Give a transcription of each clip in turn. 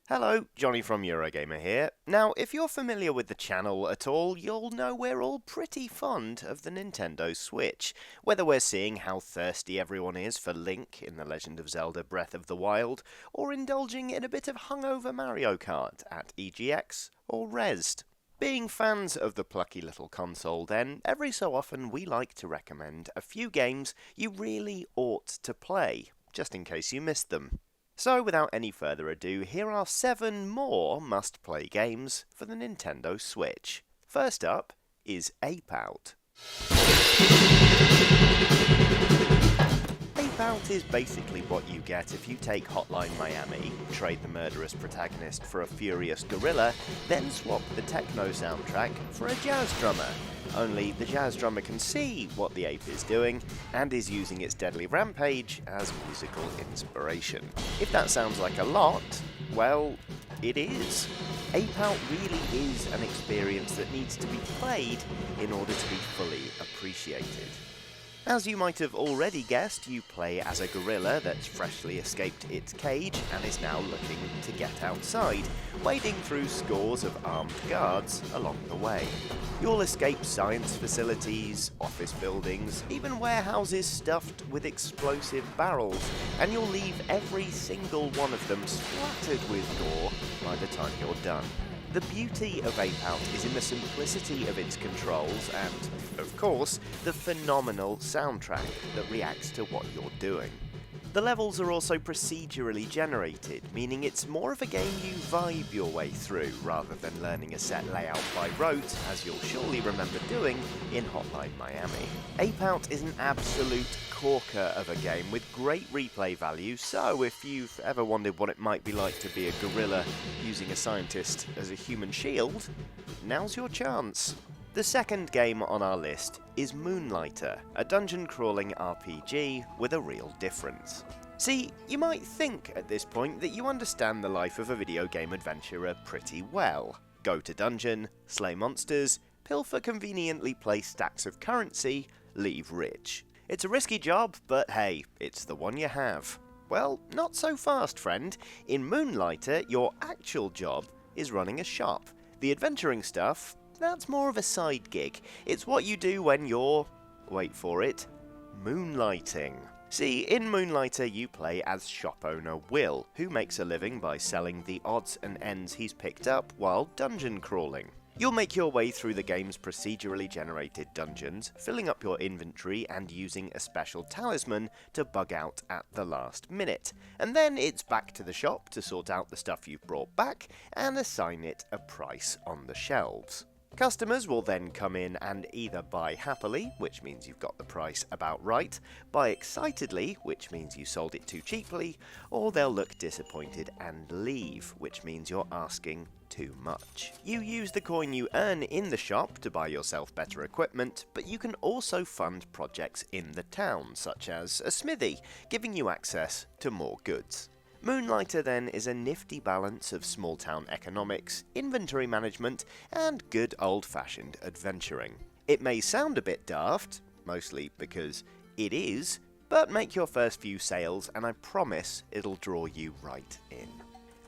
Hello, Johnny from Eurogamer here. Now, if you're familiar with the channel at all, you'll know we're all pretty fond of the Nintendo Switch. Whether we're seeing how thirsty everyone is for Link in The Legend of Zelda Breath of the Wild, or indulging in a bit of hungover Mario Kart at EGX or Rezzed. Being fans of the plucky little console then, every so often we like to recommend a few games you really ought to play, just in case you missed them. So without any further ado, here are 7 more must-play games for the Nintendo Switch. First up is Ape Out. Ape Out is basically what you get if you take Hotline Miami, trade the murderous protagonist for a furious gorilla, then swap the techno soundtrack for a jazz drummer. Only the jazz drummer can see what the ape is doing, and is using its deadly rampage as musical inspiration. If that sounds like a lot, well, it is. Ape Out really is an experience that needs to be played in order to be fully appreciated. As you might have already guessed, you play as a gorilla that's freshly escaped its cage and is now looking to get outside, wading through scores of armed guards along the way. You'll escape science facilities, office buildings, even warehouses stuffed with explosive barrels, and you'll leave every single one of them splattered with gore by the time you're done. The beauty of Ape Out is in the simplicity of its controls and, of course, the phenomenal soundtrack that reacts to what you're doing. The levels are also procedurally generated, meaning it's more of a game you vibe your way through rather than learning a set layout by rote, as you'll surely remember doing in Hotline Miami. Ape Out is an absolute corker of a game with great replay value, so if you've ever wondered what it might be like to be a gorilla using a scientist as a human shield, now's your chance. The second game on our list is Moonlighter, a dungeon-crawling RPG with a real difference. See, you might think at this point that you understand the life of a video game adventurer pretty well. Go to dungeon, slay monsters, pilfer conveniently placed stacks of currency, leave rich. It's a risky job, but hey, it's the one you have. Well, not so fast, friend. In Moonlighter, your actual job is running a shop. The adventuring stuff, that's more of a side gig. It's what you do when you're, wait for it, moonlighting. See, in Moonlighter you play as shop owner Will, who makes a living by selling the odds and ends he's picked up while dungeon crawling. You'll make your way through the game's procedurally generated dungeons, filling up your inventory and using a special talisman to bug out at the last minute. And then it's back to the shop to sort out the stuff you've brought back and assign it a price on the shelves. Customers will then come in and either buy happily, which means you've got the price about right, buy excitedly, which means you sold it too cheaply, or they'll look disappointed and leave, which means you're asking too much. You use the coin you earn in the shop to buy yourself better equipment, but you can also fund projects in the town, such as a smithy, giving you access to more goods. Moonlighter then is a nifty balance of small-town economics, inventory management, and good old-fashioned adventuring. It may sound a bit daft, mostly because it is, but make your first few sales and I promise it'll draw you right in.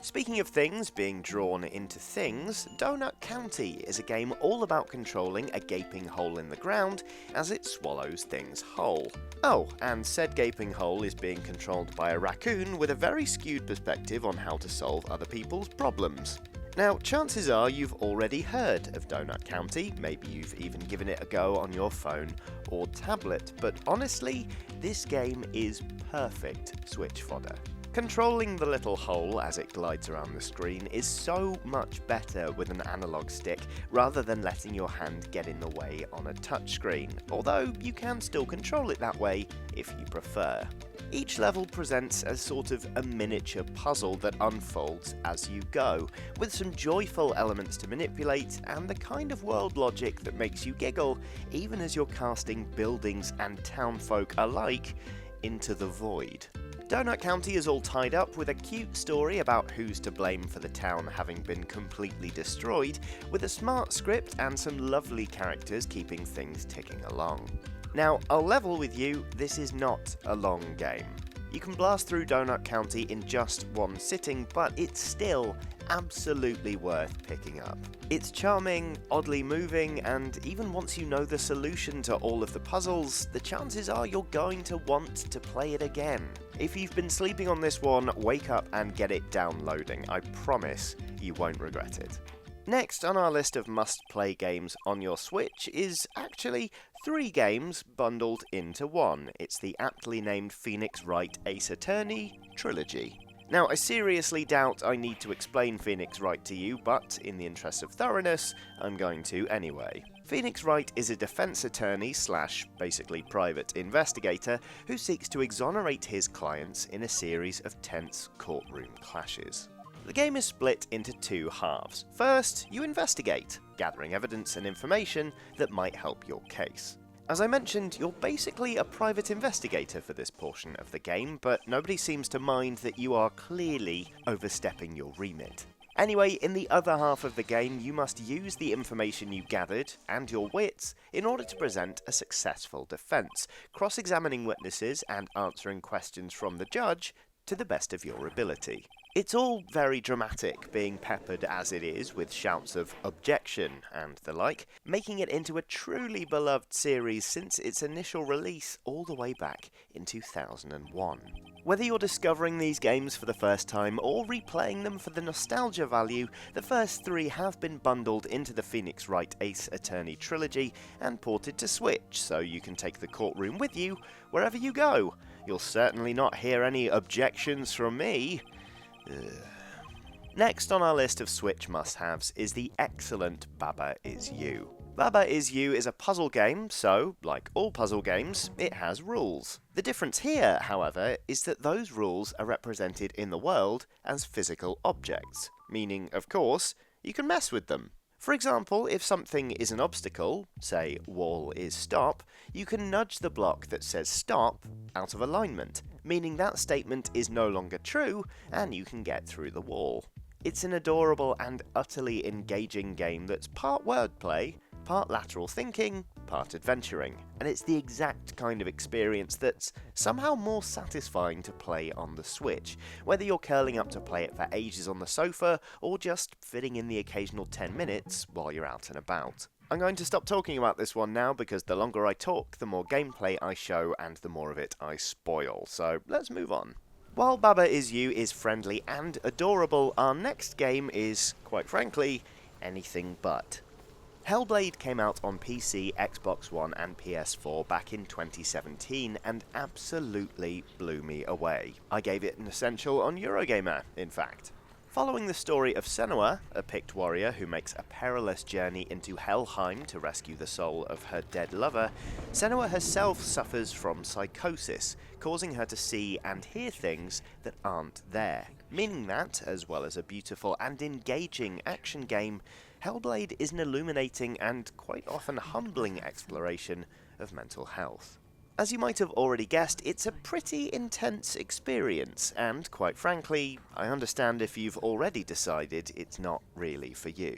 Speaking of things being drawn into things, Donut County is a game all about controlling a gaping hole in the ground as it swallows things whole. Oh, and said gaping hole is being controlled by a raccoon with a very skewed perspective on how to solve other people's problems. Now, chances are you've already heard of Donut County, maybe you've even given it a go on your phone or tablet, but honestly, this game is perfect Switch fodder. Controlling the little hole as it glides around the screen is so much better with an analog stick rather than letting your hand get in the way on a touchscreen, although you can still control it that way if you prefer. Each level presents a sort of a miniature puzzle that unfolds as you go, with some joyful elements to manipulate and the kind of world logic that makes you giggle even as you're casting buildings and townfolk alike into the void. Donut County is all tied up with a cute story about who's to blame for the town having been completely destroyed, with a smart script and some lovely characters keeping things ticking along. Now, I'll level with you, this is not a long game. You can blast through Donut County in just one sitting, but it's still absolutely worth picking up. It's charming, oddly moving, and even once you know the solution to all of the puzzles, the chances are you're going to want to play it again. If you've been sleeping on this one, wake up and get it downloading. I promise you won't regret it. Next on our list of must-play games on your Switch is actually 3 games bundled into one. It's the aptly named Phoenix Wright Ace Attorney trilogy. Now, I seriously doubt I need to explain Phoenix Wright to you, but in the interest of thoroughness, I'm going to anyway. Phoenix Wright is a defense attorney / basically private investigator who seeks to exonerate his clients in a series of tense courtroom clashes. The game is split into 2 halves. First, you investigate, gathering evidence and information that might help your case. As I mentioned, you're basically a private investigator for this portion of the game, but nobody seems to mind that you are clearly overstepping your remit. Anyway, in the other half of the game, you must use the information you gathered and your wits in order to present a successful defense, cross-examining witnesses and answering questions from the judge to the best of your ability. It's all very dramatic, being peppered as it is with shouts of objection and the like, making it into a truly beloved series since its initial release all the way back in 2001. Whether you're discovering these games for the first time or replaying them for the nostalgia value, the first 3 have been bundled into the Phoenix Wright Ace Attorney trilogy and ported to Switch, so you can take the courtroom with you wherever you go. You'll certainly not hear any objections from me. Next on our list of Switch must-haves is the excellent Bubba Is You. Bubba Is You is a puzzle game, so, like all puzzle games, it has rules. The difference here, however, is that those rules are represented in the world as physical objects, meaning, of course, you can mess with them. For example, if something is an obstacle, say wall is stop, you can nudge the block that says stop out of alignment, meaning that statement is no longer true and you can get through the wall. It's an adorable and utterly engaging game that's part wordplay, part lateral thinking, part adventuring, and it's the exact kind of experience that's somehow more satisfying to play on the Switch, whether you're curling up to play it for ages on the sofa or just fitting in the occasional 10 minutes while you're out and about. I'm going to stop talking about this one now because the longer I talk, the more gameplay I show and the more of it I spoil, so let's move on. While Bubba Is You is friendly and adorable, our next game is, quite frankly, anything but. Hellblade came out on PC, Xbox One and PS4 back in 2017 and absolutely blew me away. I gave it an essential on Eurogamer, in fact. Following the story of Senua, a picked warrior who makes a perilous journey into Helheim to rescue the soul of her dead lover, Senua herself suffers from psychosis, causing her to see and hear things that aren't there. Meaning that, as well as a beautiful and engaging action game, Hellblade is an illuminating and quite often humbling exploration of mental health. As you might have already guessed, it's a pretty intense experience, and quite frankly, I understand if you've already decided it's not really for you.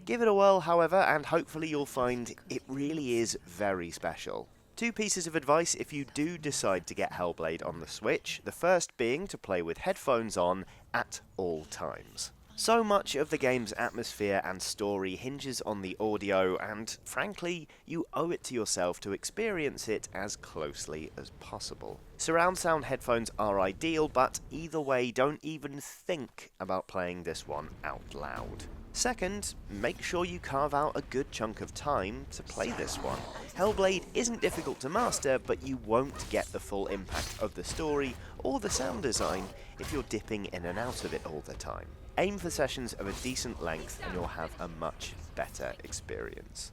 Give it a whirl, however, and hopefully you'll find it really is very special. 2 pieces of advice if you do decide to get Hellblade on the Switch, the first being to play with headphones on at all times. So much of the game's atmosphere and story hinges on the audio, and frankly, you owe it to yourself to experience it as closely as possible. Surround sound headphones are ideal, but either way, don't even think about playing this one out loud. Second, make sure you carve out a good chunk of time to play this one. Hellblade isn't difficult to master, but you won't get the full impact of the story or the sound design if you're dipping in and out of it all the time. Aim for sessions of a decent length and you'll have a much better experience.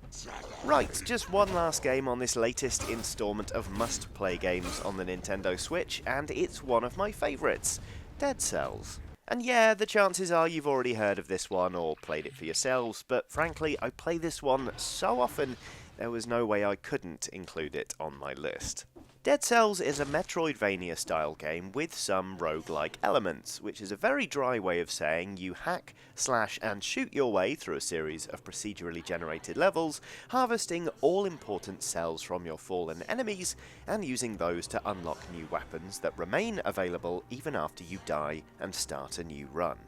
Right, just one last game on this latest installment of must-play games on the Nintendo Switch, and it's one of my favourites, Dead Cells. And yeah, the chances are you've already heard of this one or played it for yourselves, but frankly, I play this one so often, there was no way I couldn't include it on my list. Dead Cells is a Metroidvania-style game with some roguelike elements, which is a very dry way of saying you hack, slash, and shoot your way through a series of procedurally generated levels, harvesting all-important cells from your fallen enemies, and using those to unlock new weapons that remain available even after you die and start a new run.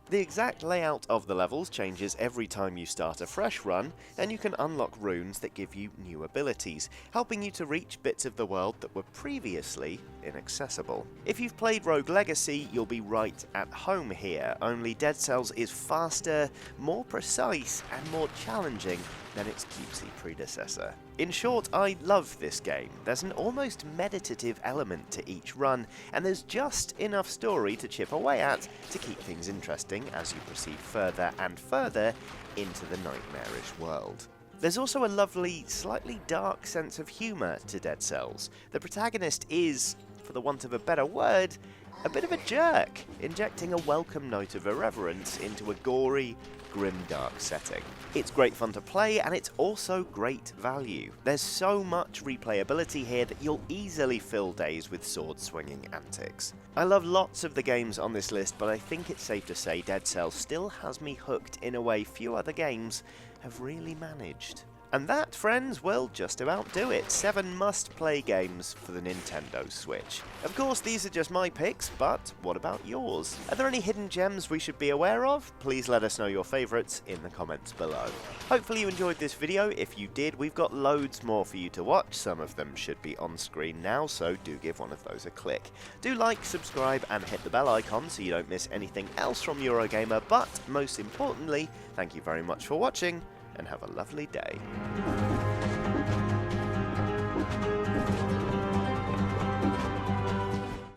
The exact layout of the levels changes every time you start a fresh run, and you can unlock runes that give you new abilities, helping you to reach bits of the world that were previously inaccessible. If you've played Rogue Legacy, you'll be right at home here, only Dead Cells is faster, more precise, and more challenging than its cutesy predecessor. In short, I love this game. There's an almost meditative element to each run, and there's just enough story to chip away at to keep things interesting as you proceed further and further into the nightmarish world. There's also a lovely, slightly dark sense of humour to Dead Cells. The protagonist is, for the want of a better word, a bit of a jerk, injecting a welcome note of irreverence into a gory, grim-dark setting. It's great fun to play, and it's also great value. There's so much replayability here that you'll easily fill days with sword-swinging antics. I love lots of the games on this list, but I think it's safe to say Dead Cells still has me hooked in a way few other games have really managed. And that, friends, will just about do it. 7 must-play games for the Nintendo Switch. Of course, these are just my picks, but what about yours? Are there any hidden gems we should be aware of? Please let us know your favourites in the comments below. Hopefully you enjoyed this video. If you did, we've got loads more for you to watch. Some of them should be on screen now, so do give one of those a click. Do like, subscribe, and hit the bell icon so you don't miss anything else from Eurogamer, but most importantly, thank you very much for watching, and have a lovely day.